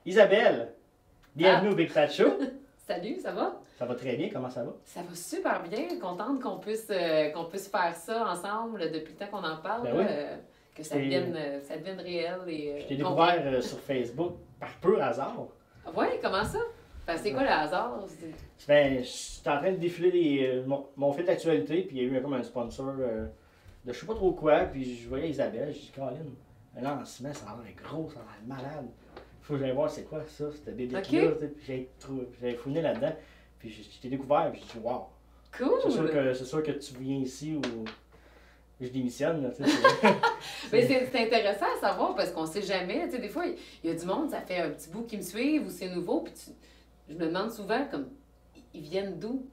Isabelle, bienvenue au Big Fat Show. Salut, ça va? Ça va très bien, comment ça va? Ça va super bien, contente qu'on puisse faire ça ensemble depuis le temps qu'on en parle, Ben oui. Que ça devienne réel. Je t'ai découvert sur Facebook par pur hasard. Oui, comment ça? C'est quoi le hasard? Ben, j'étais en train de défiler mon fil d'actualité, puis il y a eu comme un sponsor de je sais pas trop quoi, puis je voyais Isabelle, je dis Caroline, un lancement, ça a l'air gros, ça a l'air malade. Faut que j'aille voir c'est quoi ça, cette bébé-là, puis j'ai fouiné là-dedans, puis je t'ai découvert, puis je dis wow. Cool! C'est sûr que tu viens ici ou je démissionne, là, tu sais. Mais c'est intéressant à savoir parce qu'on sait jamais, tu sais, des fois, il y a du monde, ça fait un petit bout qui me suivent ou c'est nouveau, puis je me demande souvent, comme, ils viennent d'où?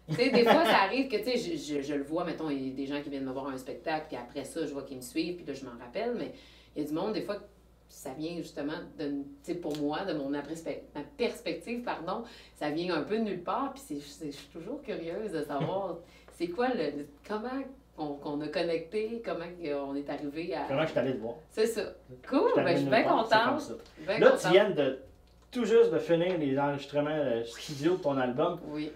Tu sais, des fois, ça arrive que, tu sais, je le vois, mettons, il y a des gens qui viennent me voir à un spectacle, puis après ça, je vois qu'ils me suivent, puis là, je m'en rappelle, mais il y a du monde, des fois, ça vient justement, tu sais, pour moi, de ma perspective, pardon, ça vient un peu de nulle part, puis je suis toujours curieuse de savoir, c'est quoi comment qu'on a connecté, comment on est arrivé à... Comment je suis allé te voir. C'est ça. Cool, ben, je suis bien contente. Là, tu viens tout juste de finir les enregistrements studio de ton album. Oui.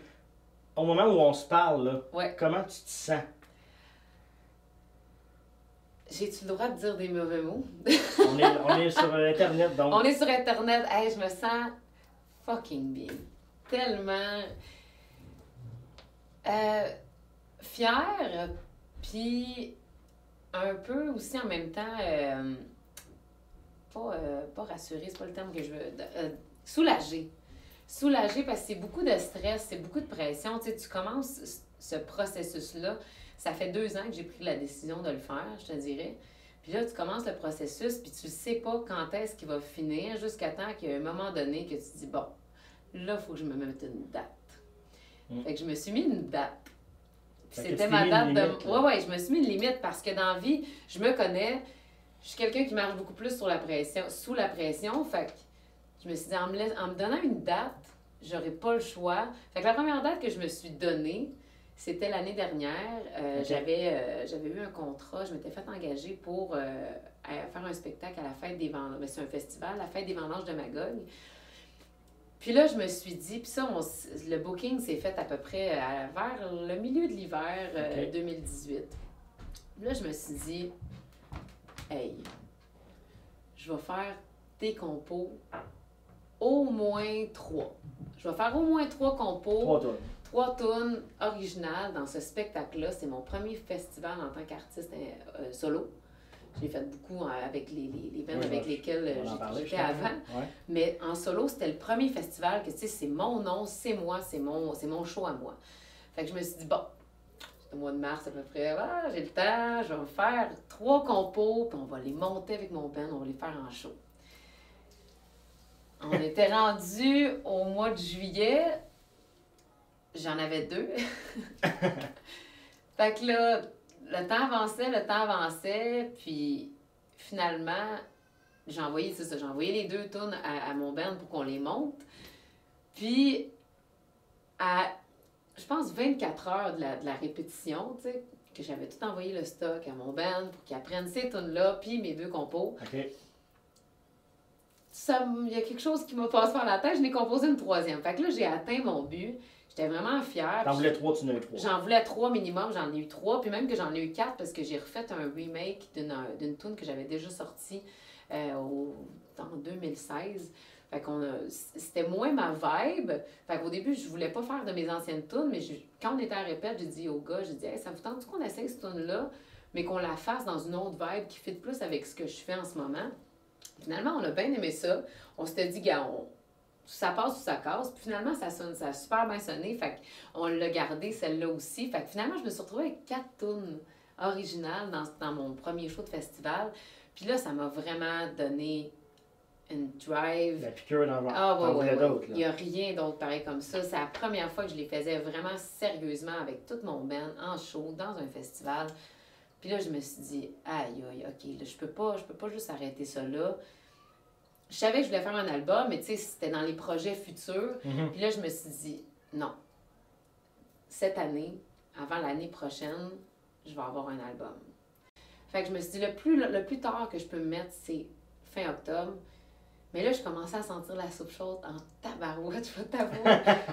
Au moment où on se parle, là, ouais. Comment tu te sens? J'ai-tu le droit de dire des mauvais mots? on est sur Internet, donc. On est sur Internet. Hey, je me sens fucking bien. Tellement fière, puis un peu aussi en même temps, pas rassurée, c'est pas le terme que je veux, soulagée. Soulagée parce que c'est beaucoup de stress, c'est beaucoup de pression. Tu sais, tu commences ce processus-là. Ça fait 2 ans que j'ai pris la décision de le faire, je te dirais. Puis là, tu commences le processus, puis tu ne sais pas quand est-ce qu'il va finir, jusqu'à temps qu'il y ait un moment donné que tu te dis, bon, là, il faut que je me mette une date. Fait que je me suis mis une date. Puis c'était ma date de... Ouais, je me suis mis une limite parce que dans la vie, je me connais, je suis quelqu'un qui marche beaucoup plus sous la pression. Fait que je me suis dit, en me donnant une date, j'aurais pas le choix. Fait que la première date que je me suis donnée, c'était l'année dernière. J'avais eu un contrat, je m'étais fait engager pour faire un spectacle à la Fête des Vendanges. C'est un festival, la Fête des Vendanges de Magog. Puis là, je me suis dit, puis ça, le booking s'est fait à peu près vers le milieu de l'hiver 2018. Puis là, je me suis dit, hey, je vais faire des compos au moins 3. Je vais faire au moins 3 compos. 3 tunes originales dans ce spectacle-là. C'est mon premier festival en tant qu'artiste solo. J'ai fait beaucoup avec les bands avec lesquels j'étais avant. Ouais. Mais en solo, c'était le premier festival que, tu sais, c'est mon nom, c'est moi, c'est mon show à moi. Fait que je me suis dit, bon, c'est au mois de mars à peu près, j'ai le temps, je vais me faire 3 compos, puis on va les monter avec mon band, on va les faire en show. On était rendu au mois de juillet. J'en avais 2. Fait que là, le temps avançait, puis finalement, j'ai envoyé les 2 tunes à mon band pour qu'on les monte. Puis, à, je pense, 24 heures de la répétition, tu sais, que j'avais tout envoyé le stock à mon band pour qu'ils apprennent ces tunes-là, puis mes 2 compos. OK. Il y a quelque chose qui m'a passé par la tête, je n'ai composé une 3e. Fait que là, j'ai atteint mon but. J'étais vraiment fière. T'en voulais 3, tu en as eu 3. J'en voulais 3 minimum, j'en ai eu 3. Puis même que j'en ai eu 4 parce que j'ai refait un remake d'une tune que j'avais déjà sortie en 2016. Fait c'était moins ma vibe. Fait qu'au début, je voulais pas faire de mes anciennes tunes, mais quand on était à répète, j'ai dit au gars, hey, ça vous tente qu'on essaye cette tune-là, mais qu'on la fasse dans une autre vibe qui fit plus avec ce que je fais en ce moment. Finalement, on a bien aimé ça. On s'était dit, gars, ça passe ou ça casse. Puis finalement, ça a super bien sonné. Fait qu'on l'a gardé, celle-là aussi. Fait que finalement, je me suis retrouvée avec 4 tunes originales dans mon premier show de festival. Puis là, ça m'a vraiment donné une drive. La piqûre dans le ventre. Ah, ouais. Il n'y a rien d'autre pareil comme ça. C'est la première fois que je les faisais vraiment sérieusement avec tout mon band, en show, dans un festival. Puis là, je me suis dit, aïe, OK, là, je peux pas juste arrêter ça là. Je savais que je voulais faire un album, mais tu sais, c'était dans les projets futurs. Puis là, je me suis dit, non. Cette année, avant l'année prochaine, je vais avoir un album. Fait que je me suis dit, le plus tard que je peux me mettre, c'est fin octobre. Mais là, je commençais à sentir la soupe chaude en tabarouette, je vais t'avouer.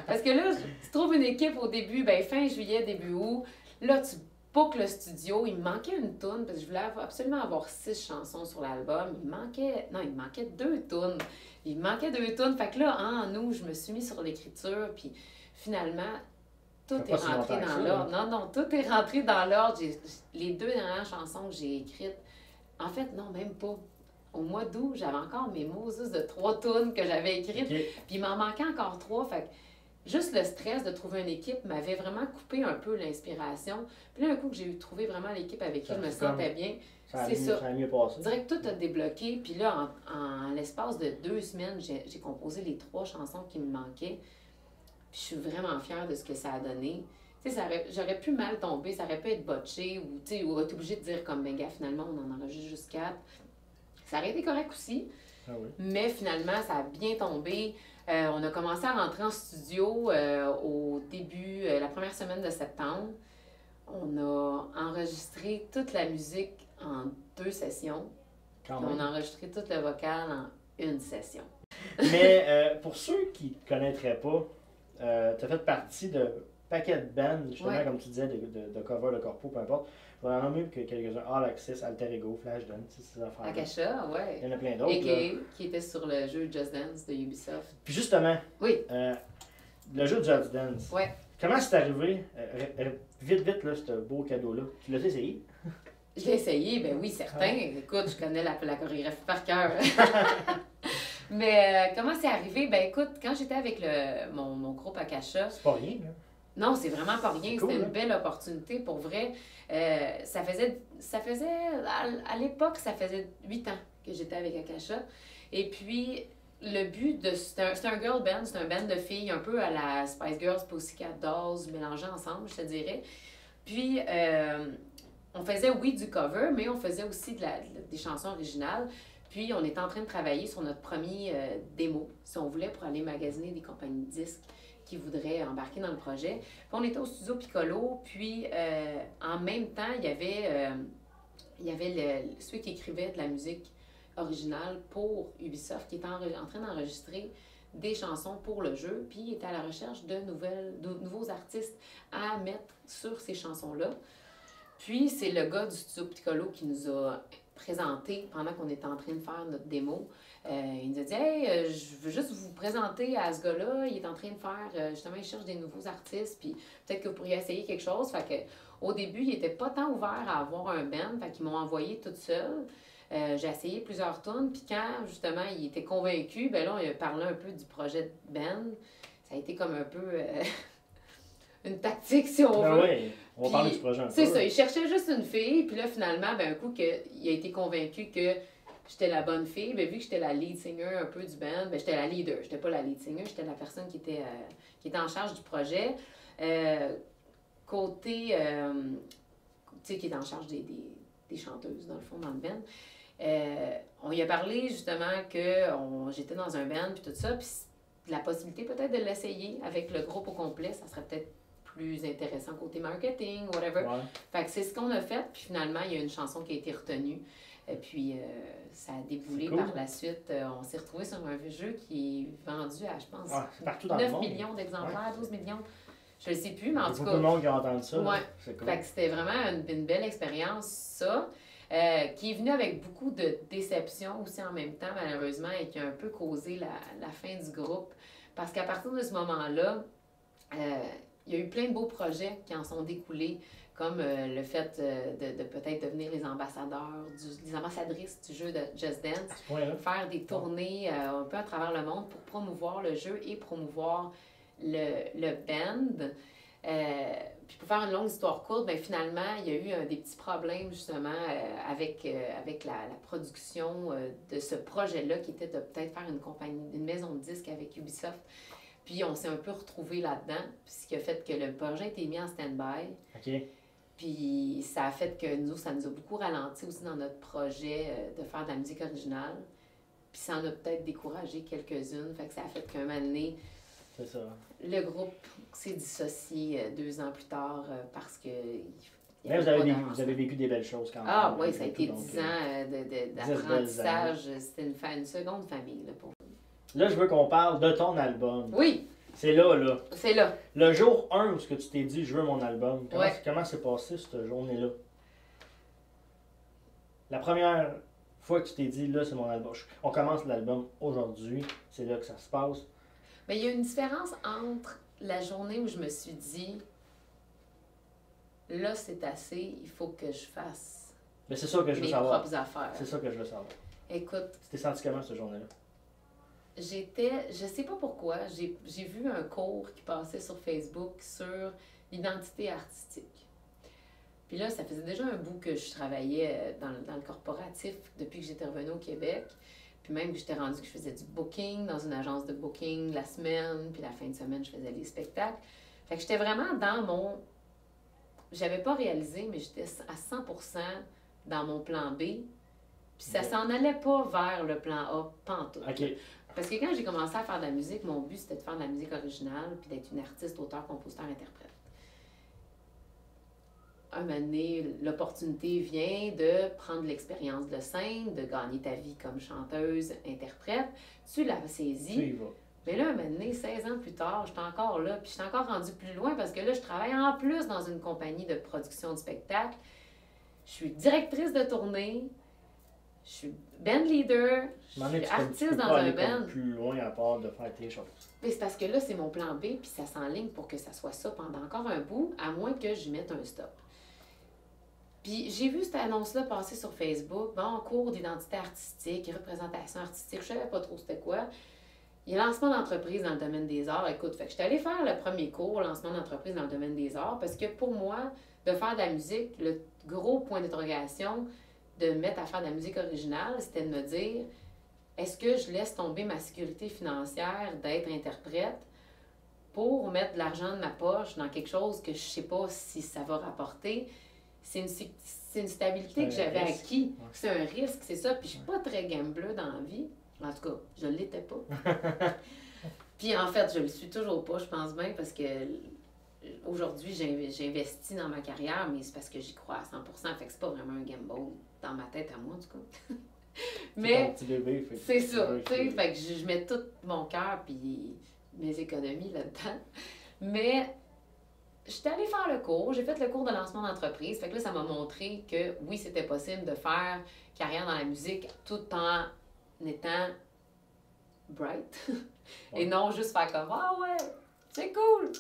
Parce que là, tu trouves une équipe au début, ben fin juillet, début août. Là, tu bookes le studio. Il me manquait une toune, parce que je voulais absolument avoir 6 chansons sur l'album. Il me manquait 2 tounes. Il me manquait 2 tounes. Fait que là, en août, je me suis mis sur l'écriture, puis finalement, tout est rentré dans l'ordre. Non, tout est rentré dans l'ordre. Les 2 dernières chansons que j'ai écrites, en fait, non, même pas. Au mois d'août, j'avais encore mes Moses de 3 tunes que j'avais écrites. Okay. Puis il m'en manquait encore 3. Fait que juste le stress de trouver une équipe m'avait vraiment coupé un peu l'inspiration. Puis là, un coup que j'ai trouvé vraiment l'équipe avec qui je me sentais bien, c'est ça. Ça a mieux passé. Je dirais que tout a débloqué. Puis là, en l'espace de 2 semaines, j'ai composé les 3 chansons qui me manquaient. Puis je suis vraiment fière de ce que ça a donné. Tu sais, j'aurais pu mal tomber, ça aurait pu être botché ou être obligé de dire comme, ben gars, finalement, on en enregistre juste 4. Ça aurait été correct aussi, mais finalement, ça a bien tombé. On a commencé à rentrer en studio au début, la première semaine de septembre. On a enregistré toute la musique en 2 sessions. On a enregistré tout le vocal en 1 session. Mais pour ceux qui ne te connaîtraient pas, tu as fait partie de paquet de bands, justement, comme tu disais, de cover, de corpo, peu importe. Je vais en nommer que quelques-uns. All Access, Alter Ego, Flashdance, ces affaires. Akasha, ouais. Il y en a plein d'autres. Et qui était sur le jeu Just Dance de Ubisoft. Puis justement, oui. Le jeu Just Dance. Ouais. Comment c'est arrivé, vite, là, ce beau cadeau-là? Tu l'as essayé? Je l'ai essayé, ben oui, certain. Écoute, je connais la chorégraphie par cœur. Mais comment c'est arrivé? Ben écoute, quand j'étais avec mon groupe Akasha... C'est pas rien, là. Non, c'est vraiment pas rien. Cool, c'était une belle opportunité. Pour vrai, ça faisait à l'époque, ça faisait 8 ans que j'étais avec Akasha. Et puis, le but de... C'est un girl band, c'est un band de filles un peu à la Spice Girls, Pussycat Dolls, mélangés ensemble, je te dirais. Puis, on faisait, oui, du cover, mais on faisait aussi des chansons originales. Puis, on était en train de travailler sur notre premier démo, si on voulait, pour aller magasiner des compagnies de disques qui voudraient embarquer dans le projet. Puis on était au studio Piccolo, puis en même temps, il y avait celui qui écrivait de la musique originale pour Ubisoft, qui était en train d'enregistrer des chansons pour le jeu, puis il était à la recherche de nouveaux artistes à mettre sur ces chansons-là. Puis c'est le gars du studio Piccolo qui nous a présenté pendant qu'on était en train de faire notre démo. Il nous a dit « Hey, je veux juste vous présenter à ce gars-là. Il est en train de faire... justement, il cherche des nouveaux artistes. Puis peut-être que vous pourriez essayer quelque chose. » Fait que, au début, il n'était pas tant ouvert à avoir un band. Fait qu'ils m'ont envoyé toute seule. J'ai essayé plusieurs tunes. Puis quand, justement, il était convaincu, ben là, il a parlé un peu du projet de band. Ça a été comme un peu... une tactique, si on veut. Oui, on va parler du projet un peu. C'est ça, il cherchait juste une fille. Puis là, finalement, ben, un coup, il a été convaincu que j'étais la bonne fille. Ben, vu que j'étais la lead singer un peu du band, ben, j'étais la leader. J'étais pas la lead singer, j'étais la personne qui était en charge du projet. Côté, tu sais, qui était en charge des chanteuses, dans le fond, dans le band. On lui a parlé, justement, que j'étais dans un band, puis tout ça. Puis la possibilité, peut-être, de l'essayer avec le groupe au complet, ça serait peut-être plus intéressant côté marketing, whatever. Ouais. Fait que c'est ce qu'on a fait. Puis finalement, il y a une chanson qui a été retenue. Et puis, ça a déboulé cool. Par la suite. On s'est retrouvé sur un jeu qui est vendu à, je pense, 9 millions d'exemplaires, 12 millions. Je ne sais plus, mais en tout cas... Beaucoup de monde qui a entendu ça. Ouais. C'est cool. Fait que c'était vraiment une belle expérience, ça. Qui est venu avec beaucoup de déceptions aussi en même temps, malheureusement, et qui a un peu causé la fin du groupe. Parce qu'à partir de ce moment-là, il y a eu plein de beaux projets qui en sont découlés, comme le fait de peut-être devenir les ambassadeurs, les ambassadrices du jeu de Just Dance, faire des tournées un peu à travers le monde pour promouvoir le jeu et promouvoir le band. Puis pour faire une longue histoire courte, ben finalement, il y a eu des petits problèmes justement avec la production de ce projet-là qui était de peut-être faire une maison de disques avec Ubisoft. Puis on s'est un peu retrouvés là-dedans, ce qui a fait que le projet a été mis en stand-by. OK. Puis ça a fait que ça nous a beaucoup ralenti aussi dans notre projet de faire de la musique originale. Puis ça en a peut-être découragé quelques-unes, fait que ça a fait qu'un moment donné, c'est ça. Le groupe s'est dissocié 2 ans plus tard parce que Il y Mais avait vous avez, pas vécu, d'avancement. vous avez vécu des belles choses quand même. Ah oui, malgré ça a tout, été donc, 10 ans belles d'apprentissage. C'était une seconde famille. Là, pour... Là, je veux qu'on parle de ton album. Oui, C'est là, là. c'est là. Le jour 1 où ce que tu t'es dit, je veux mon album. Comment, Ouais. comment s'est passé cette journée-là? La première fois que tu t'es dit, là, c'est mon album. On commence l'album aujourd'hui. C'est là que ça se passe. Mais il y a une différence entre la journée où je me suis dit, là, c'est assez, il faut que je fasse Mais c'est ça que je veux mes savoir. propres affaires. C'est ça que je veux savoir. Écoute, Tu t'es senti comment cette journée-là? je sais pas pourquoi, j'ai vu un cours qui passait sur Facebook sur l'identité artistique. Puis là, ça faisait déjà un bout que je travaillais dans le corporatif depuis que j'étais revenue au Québec. Puis même que j'étais rendue que je faisais du booking dans une agence de booking la semaine, puis la fin de semaine, je faisais les spectacles. Fait que j'étais vraiment dans mon... J'avais pas réalisé, mais j'étais à 100% dans mon plan B. Puis ça Ok. s'en allait pas vers le plan A, pantoute. OK. Parce que quand j'ai commencé à faire de la musique, mon but c'était de faire de la musique originale puis d'être une artiste, auteur, compositeur, interprète. Un moment donné, l'opportunité vient de prendre l'expérience de scène, de gagner ta vie comme chanteuse, interprète. Tu l'as Tu saisie. y vas. Mais là, un moment donné, 16 ans plus tard, j'étais encore là, puis j'étais encore rendue plus loin parce que là, je travaille en plus dans une compagnie de production de spectacle. Je suis directrice de tournée, je suis band leader, je À un moment donné, suis tu artiste peux dans pas un aller comme band. plus loin à part de faire tes choses. Mais c'est parce que là, c'est mon plan B, puis ça s'enligne pour que ça soit ça pendant encore un bout, à moins que j'y mette un stop. Puis j'ai vu cette annonce-là passer sur Facebook, bon, cours d'identité artistique, représentation artistique, je savais pas trop c'était quoi. Il y a lancement d'entreprise dans le domaine des arts. Écoute, fait que j'étais allée faire le premier cours, lancement d'entreprise dans le domaine des arts, parce que pour moi, de faire de la musique, le gros point d'interrogation de me mettre à faire de la musique originale, c'était de me dire, est-ce que je laisse tomber ma sécurité financière d'être interprète pour mettre de l'argent de ma poche dans quelque chose que je sais pas si ça va rapporter? C'est une stabilité que C'est un j'avais risque. acquis. Ouais. C'est un risque, c'est ça. Puis je suis pas très gambler dans la vie. En tout cas, je ne l'étais pas. Puis en fait, je le suis toujours pas, je pense bien, parce que aujourd'hui, j'investis dans ma carrière, mais c'est parce que j'y crois à 100%. Fait que c'est pas vraiment un gamble dans ma tête à moi, en tout cas. C'est ton Mais petit bébé, fait que c'est tu ça, veux tu sais. qu'il- Fait que je mets tout mon cœur puis mes économies là-dedans. Mais j'étais allée faire le cours, j'ai fait le cours de lancement d'entreprise. Fait que là, ça m'a montré que oui, c'était possible de faire carrière dans la musique tout en étant bright. Et Ouais. non juste faire comme ah ouais, c'est cool,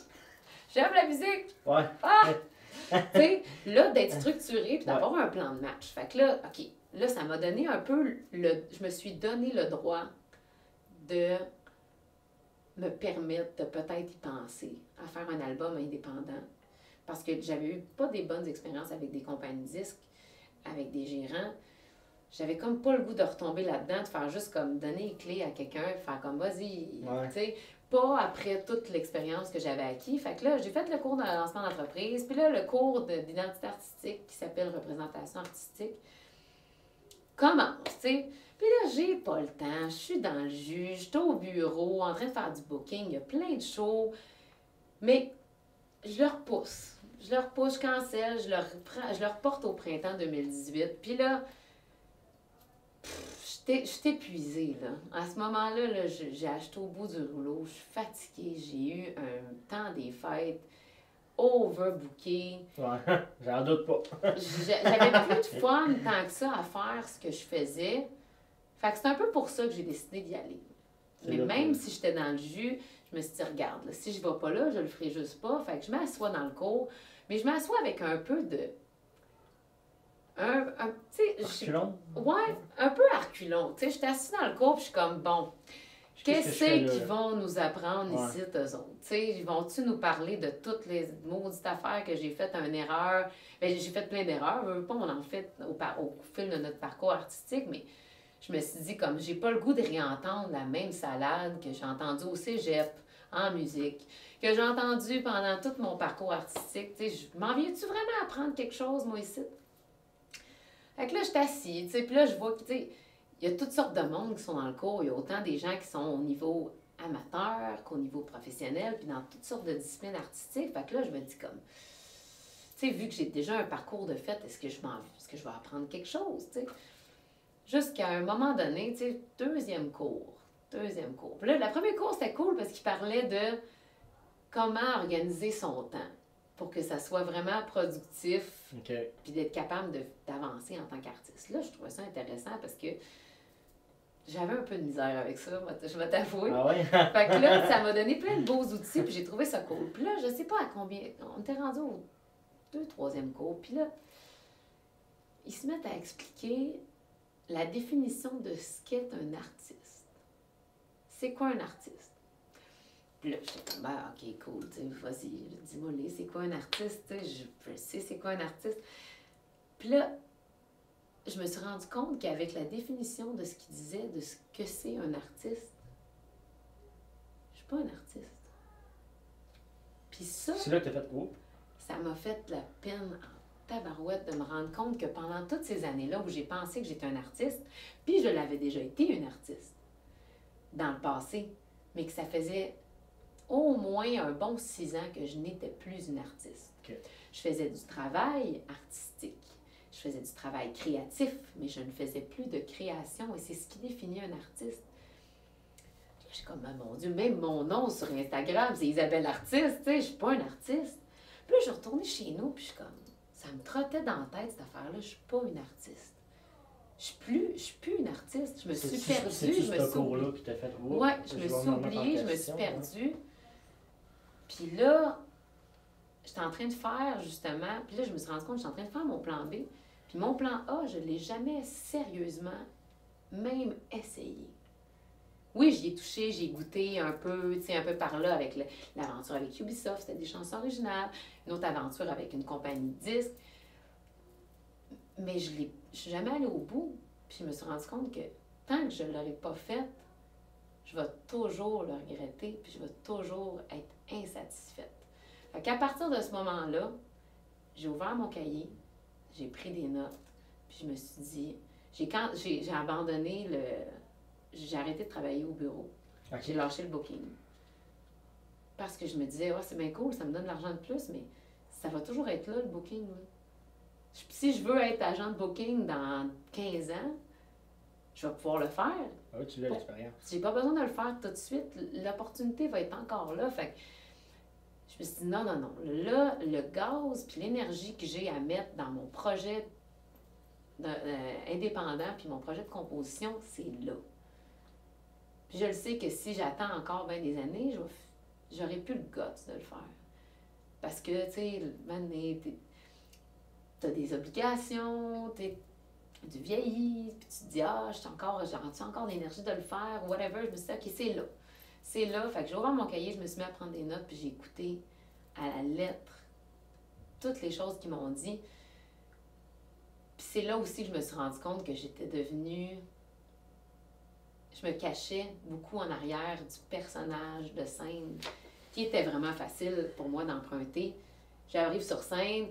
j'aime la musique. Ouais. Ah! Tu sais, là, d'être structuré puis d'avoir un plan de match. Fait que là, OK, là, ça m'a donné un peu le. Je me suis donné le droit de me permettre de peut-être y penser à faire un album indépendant. Parce que j'avais eu pas des bonnes expériences avec des compagnies de disques, avec des gérants. J'avais comme pas le goût de retomber là-dedans, de faire juste comme donner les clés à quelqu'un, faire comme vas-y, Ouais. tu sais, pas après toute l'expérience que j'avais acquis. Fait que là, j'ai fait le cours de lancement d'entreprise, puis là, le cours d'identité artistique qui s'appelle représentation artistique commence, tu sais. Puis là, j'ai pas le temps, je suis dans le jus, je suis au bureau, en train de faire du booking, il y a plein de shows, mais je le repousse. Je le repousse, je cancelle, je le reporte au printemps 2018. Puis là, je suis épuisée, là. À ce moment-là, là, j'ai acheté au bout du rouleau, je suis fatiguée, j'ai eu un temps des fêtes overbooké. Ouais. J'en doute pas. J'avais plus de fun tant que ça à faire ce que je faisais. Fait que c'est un peu pour ça que j'ai décidé d'y aller. C'est Mais là même que- si j'étais dans le jus, je me suis dit, regarde, là, si je vais pas là, je le ferai juste pas. Fait que je m'assois dans le cours, mais je m'assois avec un peu de... tu sais, Reculons. ouais, un peu à reculons. Tu sais, j'étais assise dans le cours, puis je suis comme, bon, qu'est-ce je fais là, qu'ils là? vont nous apprendre Ouais. ici, eux autres? Tu sais, ils vont-tu nous parler de toutes les maudites affaires que j'ai faites une erreur? Bien, j'ai fait plein d'erreurs, veux pas, on en fait au fil de notre parcours artistique, mais je me suis dit, comme, j'ai pas le goût de réentendre la même salade que j'ai entendue au cégep, en musique, que j'ai entendue pendant tout mon parcours artistique. Tu sais, m'en viens-tu vraiment apprendre quelque chose, moi, ici? Fait que là, je suis assise, tu sais, puis là, je vois que, tu sais, il y a toutes sortes de monde qui sont dans le cours. Il y a autant des gens qui sont au niveau amateur qu'au niveau professionnel, puis dans toutes sortes de disciplines artistiques. Fait que là, je me dis comme... Tu tu sais, vu que j'ai déjà un parcours de fait, est-ce que je vais apprendre quelque chose, tu sais? Jusqu'à un moment donné, tu sais, deuxième cours. Puis là, la première cours, c'était cool parce qu'il parlait de comment organiser son temps pour que ça soit vraiment productif, OK. puis d'être capable d'avancer en tant qu'artiste. Là, je trouvais ça intéressant parce que j'avais un peu de misère avec ça, je vais t'avouer. Ah ouais? Fait que là, ça m'a donné plein de beaux outils, puis j'ai trouvé ça cool. Puis là, je sais pas à combien, on était rendu au 2e, 3e cours, puis là, ils se mettent à expliquer la définition de ce qu'est un artiste. C'est quoi un artiste? Puis là, j'étais comme, ben, ok, cool, tu sais, vas-y, dis-moi, c'est quoi un artiste? Tu sais, je sais c'est quoi un artiste. Puis là, je me suis rendu compte qu'avec la définition de ce qu'il disait, de ce que c'est un artiste, je suis pas un artiste. Puis ça, C'est là que t'as fait quoi? ça m'a fait de la peine en tabarouette de me rendre compte que pendant toutes ces années-là où j'ai pensé que j'étais un artiste, puis je l'avais déjà été une artiste dans le passé, mais que ça faisait au moins un bon 6 ans que je n'étais plus une artiste. OK. Je faisais du travail artistique. Je faisais du travail créatif, mais je ne faisais plus de création et c'est ce qui définit un artiste. Je suis comme, ah, mon Dieu, même mon nom sur Instagram, c'est Isabelle Artiste, tu sais, je suis pas un artiste. Puis là, je suis retournée chez nous, puis je suis comme, ça me trottait dans la tête cette affaire-là, je suis pas une artiste. Je suis plus une artiste, je me suis perdue, je me suis oubliée. Qui t'a fait, Ouais, je me suis oubliée, je me suis perdue. Puis là, j'étais en train de faire justement, puis là, je me suis rendu compte que j'étais en train de faire mon plan B. Puis mon plan A, je ne l'ai jamais sérieusement même essayé. Oui, j'y ai touché, j'ai goûté un peu, tu sais, un peu par là avec l'aventure avec Ubisoft, c'était des chansons originales, une autre aventure avec une compagnie de disques. Mais je suis jamais allée au bout. Puis je me suis rendu compte que tant que je ne l'aurais pas fait, je vais toujours le regretter, puis je vais toujours être insatisfaite. Fait qu'à partir de ce moment-là, j'ai ouvert mon cahier, j'ai pris des notes, puis je me suis dit, j'ai abandonné j'ai arrêté de travailler au bureau. Okay. J'ai lâché le booking. Parce que je me disais, c'est bien cool, ça me donne de l'argent de plus, mais ça va toujours être là, le booking. Là. Si je veux être agent de booking dans 15 ans, je vais pouvoir le faire. Ah oui, tu l'as l'expérience. J'ai pas besoin de le faire tout de suite. L'opportunité va être encore là. Fait que je me suis dit, non. Là, le gaz puis l'énergie que j'ai à mettre dans mon projet indépendant puis mon projet de composition, c'est là. Puis je le sais que si j'attends encore bien des années, j'aurai plus le guts de le faire. Parce que, tu sais, t'as des obligations, tu vieillis, puis tu te dis, j'ai encore l'énergie de le faire, whatever. Je me suis dit, OK, c'est là. C'est là. Fait que j'ai ouvert mon cahier, je me suis mis à prendre des notes, puis j'ai écouté à la lettre toutes les choses qu'ils m'ont dit. Puis c'est là aussi que je me suis rendu compte que j'étais devenue... Je me cachais beaucoup en arrière du personnage de scène, qui était vraiment facile pour moi d'emprunter. J'arrive sur scène,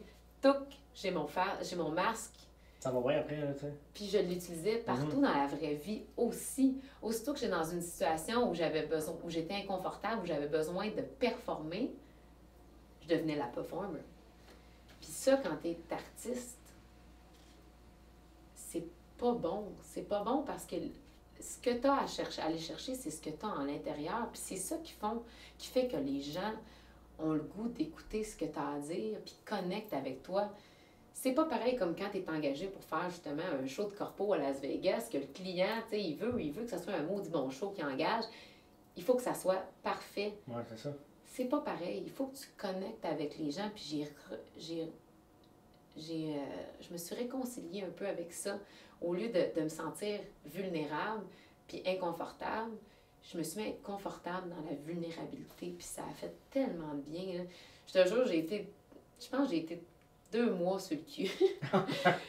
j'ai mon masque. Ça va bien après, là, tu sais. Puis je l'utilisais partout dans la vraie vie aussi. Aussitôt que j'étais dans une situation où j'étais inconfortable, où j'avais besoin de performer, je devenais la performer. Puis ça, quand t'es artiste, c'est pas bon. C'est pas bon parce que ce que tu as à aller chercher, c'est ce que tu as en l'intérieur. Puis c'est ça qui fait que les gens ont le goût d'écouter ce que tu as à dire, puis connectent avec toi. C'est pas pareil comme quand tu es engagé pour faire justement un show de corpo à Las Vegas, que le client, tu sais, il veut que ça soit un maudit bon show qui engage. Il faut que ça soit parfait. Ouais, c'est ça. C'est pas pareil. Il faut que tu connectes avec les gens. Puis je me suis réconciliée un peu avec ça. Au lieu de me sentir vulnérable puis inconfortable, je me suis mis à être confortable dans la vulnérabilité. Puis ça a fait tellement de bien. Là. Je te jure, je pense que j'ai été 2 mois sur le cul.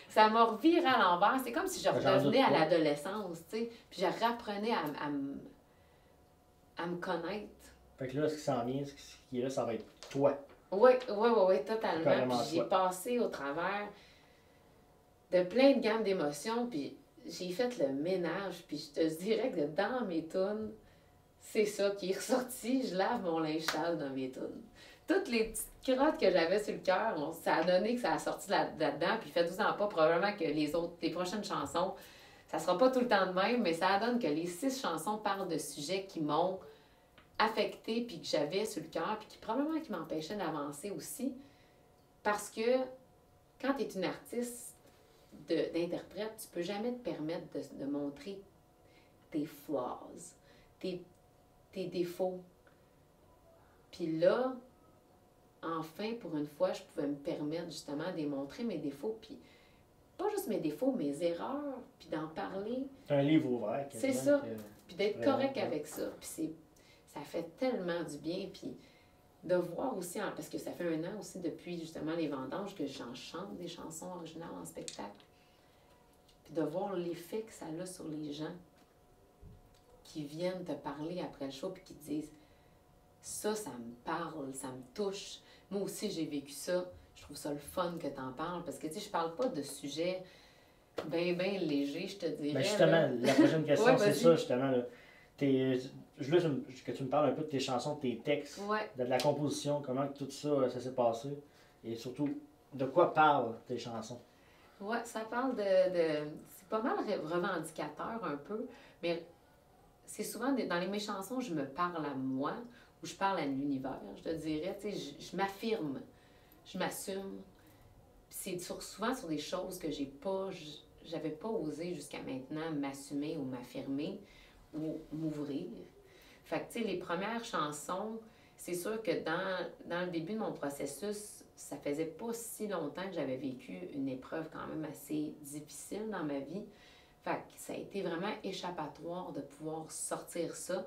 Ça m'a reviré à l'envers. C'est comme si je revenais à l'adolescence, tu sais. Puis je réapprenais à me connaître. Fait que là, ce qui s'en vient, ce qui est là, ça va être toi. Oui, totalement. Carrément Puis j'ai passé au travers de plein de gammes d'émotions, puis j'ai fait le ménage, puis je te dirais que dans mes tunes, c'est ça qui est ressorti. Je lave mon linge sale dans mes tunes. toutes les petites crottes que j'avais sur le cœur, ça a donné que ça a sorti là-dedans. Puis faites-vous en pas, probablement que les prochaines chansons, ça sera pas tout le temps de même, mais ça donne que les 6 chansons parlent de sujets qui m'ont affectée, puis que j'avais sur le cœur, puis qui probablement qui m'empêchaient d'avancer aussi. Parce que quand tu es une artiste d'interprète, tu peux jamais te permettre de montrer tes flaws, tes défauts. Puis là, enfin, pour une fois, je pouvais me permettre justement de montrer mes défauts, puis pas juste mes défauts, mes erreurs, puis d'en parler. C'est un livre ouvert. C'est ça. Puis d'être correct avec ça. Puis ça fait tellement du bien. Puis de voir aussi, parce que ça fait 1 an aussi depuis justement les vendanges que j'en chante des chansons originales en spectacle. Puis de voir l'effet que ça a sur les gens qui viennent te parler après le show puis qui te disent ça me parle, ça me touche. Moi aussi, j'ai vécu ça. Je trouve ça le fun que tu en parles parce que tu sais, je parle pas de sujets bien légers, je te dirais. Ben justement, là. la prochaine question, Ouais, c'est ça, justement. Là. Je veux que tu me parles un peu de tes chansons, de tes textes, Ouais. de la composition, comment tout ça, ça s'est passé, et surtout, de quoi parlent tes chansons. Oui, ça parle c'est pas mal revendicateur un peu, mais c'est souvent dans mes chansons, je me parle à moi ou je parle à l'univers, je te dirais. Tu sais, je m'affirme, je m'assume. C'est souvent sur des choses que j'avais pas osé jusqu'à maintenant m'assumer ou m'affirmer ou m'ouvrir. Fait que, tu sais, les premières chansons, c'est sûr que dans le début de mon processus, ça faisait pas si longtemps que j'avais vécu une épreuve quand même assez difficile dans ma vie. Fait que ça a été vraiment échappatoire de pouvoir sortir ça.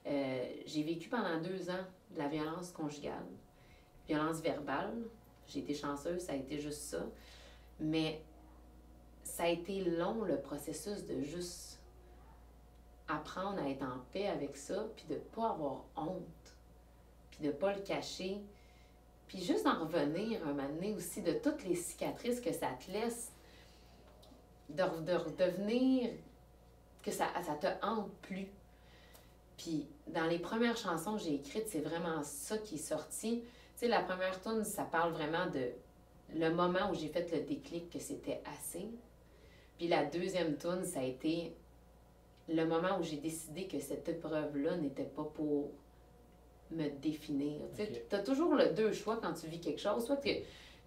J'ai vécu pendant 2 ans de la violence conjugale, violence verbale. J'ai été chanceuse, ça a été juste ça. Mais ça a été long, le processus de juste apprendre à être en paix avec ça, puis de ne pas avoir honte, puis de ne pas le cacher. Puis juste d'en revenir un moment donné aussi de toutes les cicatrices que ça te laisse, de redevenir que ça te hante plus. Puis dans les premières chansons que j'ai écrites, c'est vraiment ça qui est sorti. Tu sais, la première tune, ça parle vraiment de le moment où j'ai fait le déclic que c'était assez. Puis la deuxième tune, ça a été le moment où j'ai décidé que cette épreuve-là n'était pas pour me définir. Okay. Tu as toujours 2 choix quand tu vis quelque chose. Soit que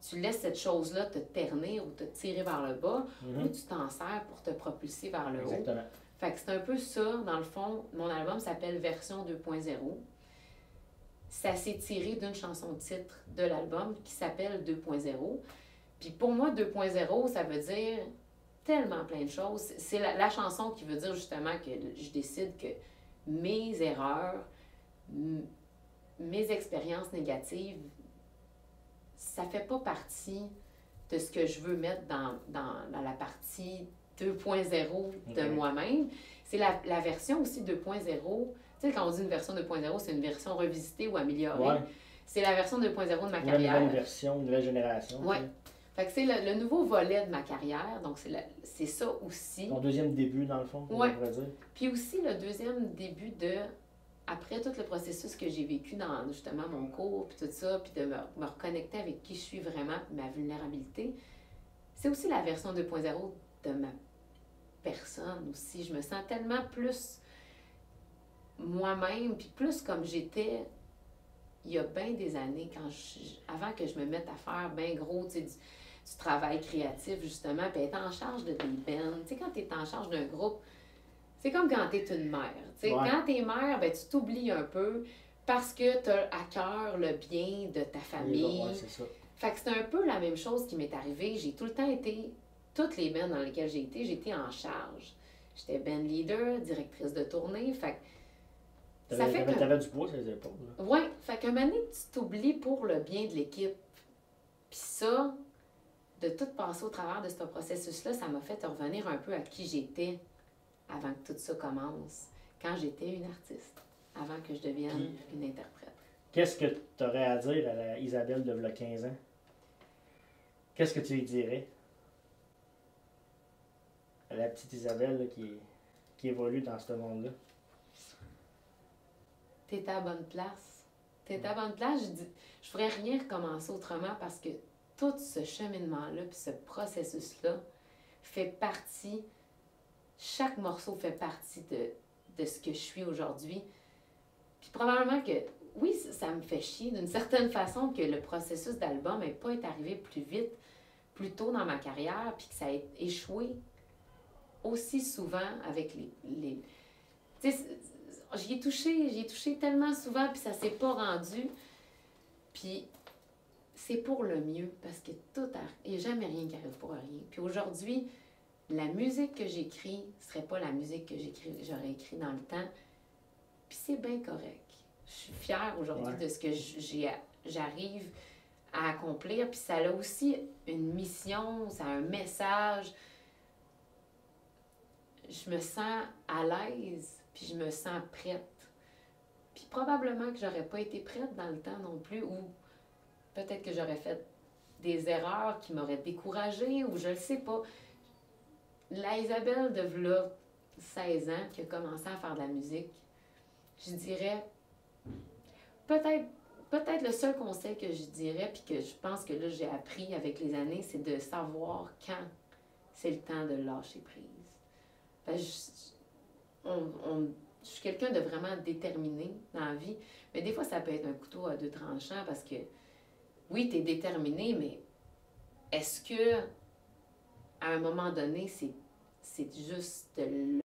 tu laisses cette chose-là te ternir ou te tirer vers le bas, ou tu t'en sers pour te propulser vers le haut. Fait que c'est un peu ça, dans le fond. Mon album s'appelle Version 2.0. Ça s'est tiré d'une chanson titre de l'album qui s'appelle 2.0. Puis pour moi, 2.0, ça veut dire tellement plein de choses. C'est la chanson qui veut dire justement que je décide que mes erreurs, mes expériences négatives, ça fait pas partie de ce que je veux mettre dans la partie 2.0 de moi-même. C'est la version aussi 2.0. Tu sais, quand on dit une version 2.0, c'est une version revisitée ou améliorée. Ouais. C'est la version 2.0 de ma carrière. Une nouvelle version, une nouvelle génération. Oui. Fait que c'est le nouveau volet de ma carrière, donc c'est ça aussi. Ton deuxième début, dans le fond, on pourrait dire. Puis aussi le deuxième début après tout le processus que j'ai vécu dans justement mon cours, puis tout ça, puis de me reconnecter avec qui je suis vraiment, ma vulnérabilité, c'est aussi la version 2.0 de ma personne aussi. Je me sens tellement plus moi-même, puis plus comme j'étais il y a bien des années, avant que je me mette à faire bien gros, tu sais, du travail créatif, justement, puis être en charge de des bands. Tu sais, quand tu es en charge d'un groupe, c'est comme quand tu es une mère. Tu sais, quand tu es mère, ben, tu t'oublies un peu parce que tu as à cœur le bien de ta famille. Ouais, c'est ça. Fait que c'est un peu la même chose qui m'est arrivée. J'ai tout le temps été, toutes les bands dans lesquelles j'étais en charge. J'étais band leader, directrice de tournée. Fait que T'avais du poids sur les épaules. Oui, fait qu'un moment donné, tu t'oublies pour le bien de l'équipe. Puis ça, de tout passer au travers de ce processus-là, ça m'a fait revenir un peu à qui j'étais avant que tout ça commence, quand j'étais une artiste, avant que je devienne une interprète. Qu'est-ce que tu aurais à dire à la Isabelle de 15 ans? Qu'est-ce que tu lui dirais? À la petite Isabelle là, qui évolue dans ce monde-là. T'es à la bonne place. T'es à bonne place. Je ferais rien recommencer autrement parce que tout ce cheminement-là, puis ce processus-là fait partie, chaque morceau fait partie de ce que je suis aujourd'hui. Puis probablement que, oui, ça me fait chier d'une certaine façon que le processus d'album n'ait pas été arrivé plus vite, plus tôt dans ma carrière, puis que ça ait échoué aussi souvent avec les... Tu sais, j'y ai touché tellement souvent, puis ça s'est pas rendu. Puis c'est pour le mieux, parce que il n'y a jamais rien qui arrive pour rien. Puis aujourd'hui, la musique que j'écris ne serait pas la musique que j'aurais écrit dans le temps. Puis c'est bien correct. Je suis fière aujourd'hui de ce que j'arrive à accomplir. Puis ça a aussi une mission, ça a un message. Je me sens à l'aise, puis je me sens prête. Puis probablement que j'aurais pas été prête dans le temps non plus, ou peut-être que j'aurais fait des erreurs qui m'auraient découragée, ou je le sais pas. La Isabelle de v'là 16 ans qui a commencé à faire de la musique, je dirais, peut-être le seul conseil que je dirais, puis que je pense que là j'ai appris avec les années, c'est de savoir quand c'est le temps de lâcher prise. Je suis quelqu'un de vraiment déterminé dans la vie, mais des fois, ça peut être un couteau à deux tranchants parce que, oui, tu es déterminé, mais est-ce que, à un moment donné, c'est juste de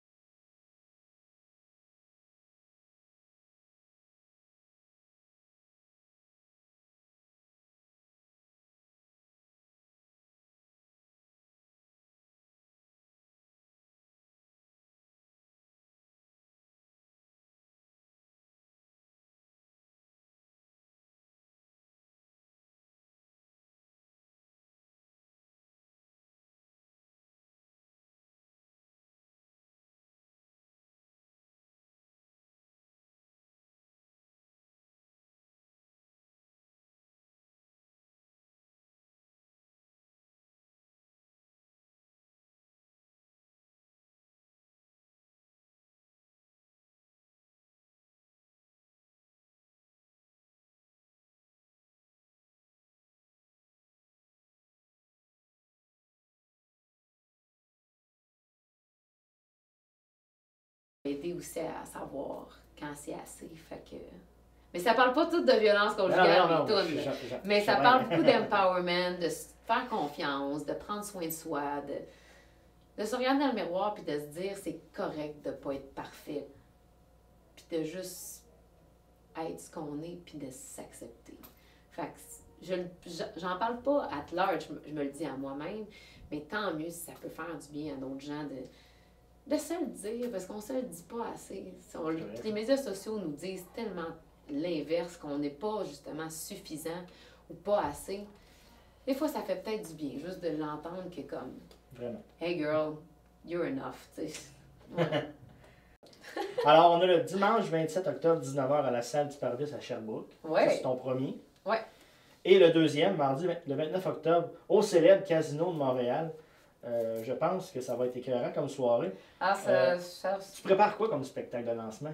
aider aussi à savoir quand c'est assez. Fait que... Mais ça parle pas tout de violence conjugale, mais ça parle beaucoup d'empowerment, de se faire confiance, de prendre soin de soi, de se regarder dans le miroir puis de se dire c'est correct de pas être parfait, puis de juste être ce qu'on est puis de s'accepter. Fait que j'en parle pas at large, je me le dis à moi-même, mais tant mieux si ça peut faire du bien à d'autres gens de se le dire, parce qu'on se le dit pas assez. Les médias sociaux nous disent tellement l'inverse, qu'on n'est pas justement suffisant ou pas assez. Des fois, ça fait peut-être du bien, juste de l'entendre que comme... Vraiment. Hey girl, you're enough, tu sais. Ouais. Alors, on a le dimanche 27 octobre, 19h à la salle du Parvis à Sherbrooke. Ouais. Ça, c'est ton premier. Ouais. Et le deuxième, mardi, le 29 octobre, au célèbre Casino de Montréal. Je pense que ça va être écœurant comme soirée. Ah, tu prépares quoi comme spectacle de lancement?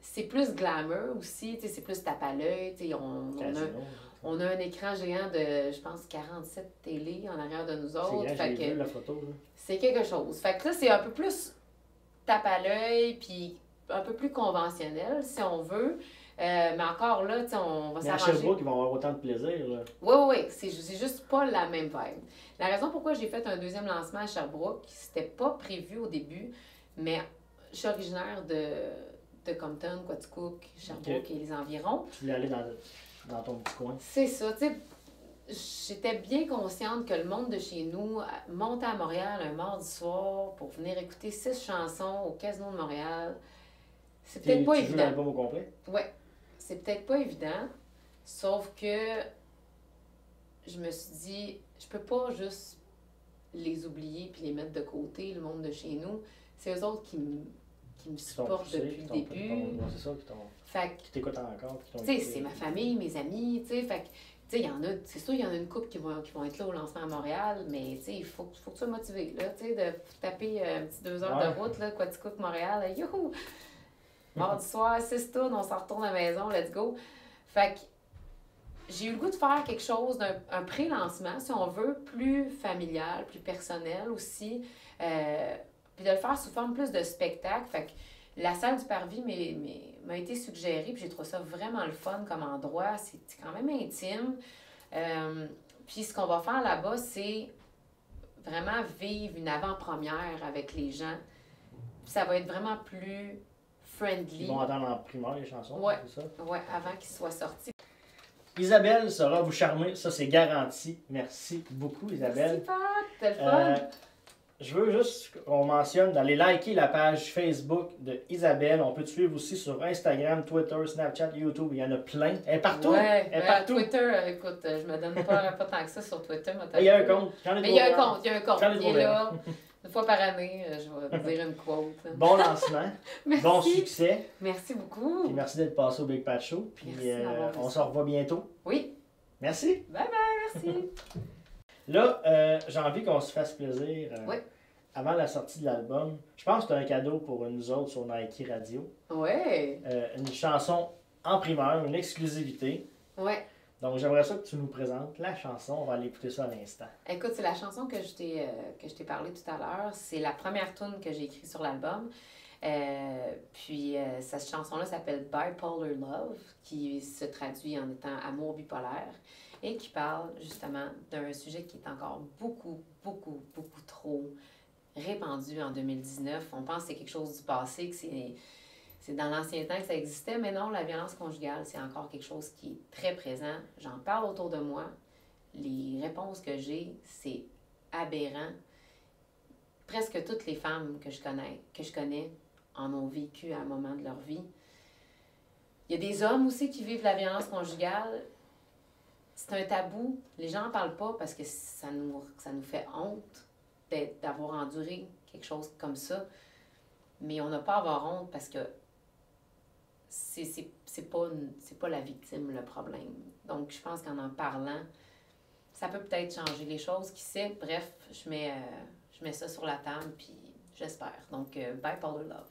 C'est plus glamour aussi, c'est plus tape à l'œil. On a un écran géant de, je pense, 47 télé en arrière de nous autres. C'est j'ai vu la photo. C'est quelque chose. Fait que ça, c'est un peu plus tape à l'œil, puis un peu plus conventionnel, si on veut. Mais encore là, on va s'arranger. À Sherbrooke, ils vont avoir autant de plaisir. Là. Oui. C'est juste pas la même vibe. La raison pourquoi j'ai fait un deuxième lancement à Sherbrooke, c'était pas prévu au début, mais je suis originaire de Compton, Quaticook, Sherbrooke et les environs. Tu voulais aller dans ton petit coin. C'est ça, tu sais. J'étais bien consciente que le monde de chez nous montait à Montréal un mardi soir pour venir écouter 6 chansons au Casino de Montréal. C'est peut-être pas évident. Tu joues l'album au complet? Oui. C'est peut-être pas évident, sauf que je me suis dit, je peux pas juste les oublier puis les mettre de côté, le monde de chez nous. C'est eux autres qui me supportent depuis le début. C'est ça, qui t'écoutent encore. Tu sais, c'est ma famille, mes amis, tu sais, fait que, tu sais, il y en a, c'est sûr, il y en a une couple qui vont être là au lancement à Montréal, mais tu sais, il faut que tu sois motivé, là, tu sais, de taper un petit 2 heures de route, là, Quaticook, Montréal, youhou! Mardi soir, 6 tours, on s'en retourne à la maison, let's go. Fait que j'ai eu le goût de faire quelque chose un pré-lancement, si on veut, plus familial, plus personnel aussi. Puis de le faire sous forme plus de spectacle. Fait que la salle du Parvis m'a été suggérée, puis j'ai trouvé ça vraiment le fun comme endroit. C'est quand même intime. Puis ce qu'on va faire là-bas, c'est vraiment vivre une avant-première avec les gens. Puis ça va être vraiment plus friendly. Ils vont entendre en primaire les chansons, Ouais. c'est ça? Ouais, avant qu'ils soient sortis. Isabelle saura vous charmer, ça c'est garanti. Merci beaucoup Isabelle. Merci Pat, c'était le fun. Je veux juste qu'on mentionne d'aller liker la page Facebook de Isabelle. On peut te suivre aussi sur Instagram, Twitter, Snapchat, YouTube. Il y en a plein. Elle est partout. Ouais, Elle est partout. Twitter, écoute, je me donne pas tant que ça sur Twitter. Il y a un compte. Mais il y a un compte, il y a un compte. J'en ai Il est trouvé là. Une fois par année, je vais te dire une quote. Bon lancement. Merci. Bon succès. Merci beaucoup. Puis merci d'être passé au Big Pat Show. Puis Merci d'avoir vu on ça. se revoit bientôt. Oui. Merci. Bye bye, merci. Là, j'ai envie qu'on se fasse plaisir Oui. avant la sortie de l'album. Je pense que c'est un cadeau pour nous autres sur Nike Radio. Ouais. Une chanson en primeur, une exclusivité. Ouais. Donc j'aimerais ça que tu nous présentes la chanson. On va aller écouter ça à l'instant. Écoute, c'est la chanson que je t'ai parlé tout à l'heure. C'est la première tune que j'ai écrite sur l'album. Cette chanson-là s'appelle Bipolar Love, qui se traduit en étant amour bipolaire et qui parle justement d'un sujet qui est encore beaucoup trop répandu en 2019. On pense que c'est quelque chose du passé, que c'est dans l'ancien temps que ça existait, mais non, la violence conjugale, c'est encore quelque chose qui est très présent. J'en parle autour de moi. Les réponses que j'ai, c'est aberrant. Presque toutes les femmes que je connais en ont vécu à un moment de leur vie. Il y a des hommes aussi qui vivent la violence conjugale. C'est un tabou. Les gens n'en parlent pas parce que ça nous fait honte d'avoir enduré quelque chose comme ça. Mais on n'a pas à avoir honte parce que c'est pas la victime le problème. Donc, je pense qu'en parlant, ça peut peut-être changer les choses. Qui sait? Bref, je mets ça sur la table, puis j'espère. Donc, Bipolar Love.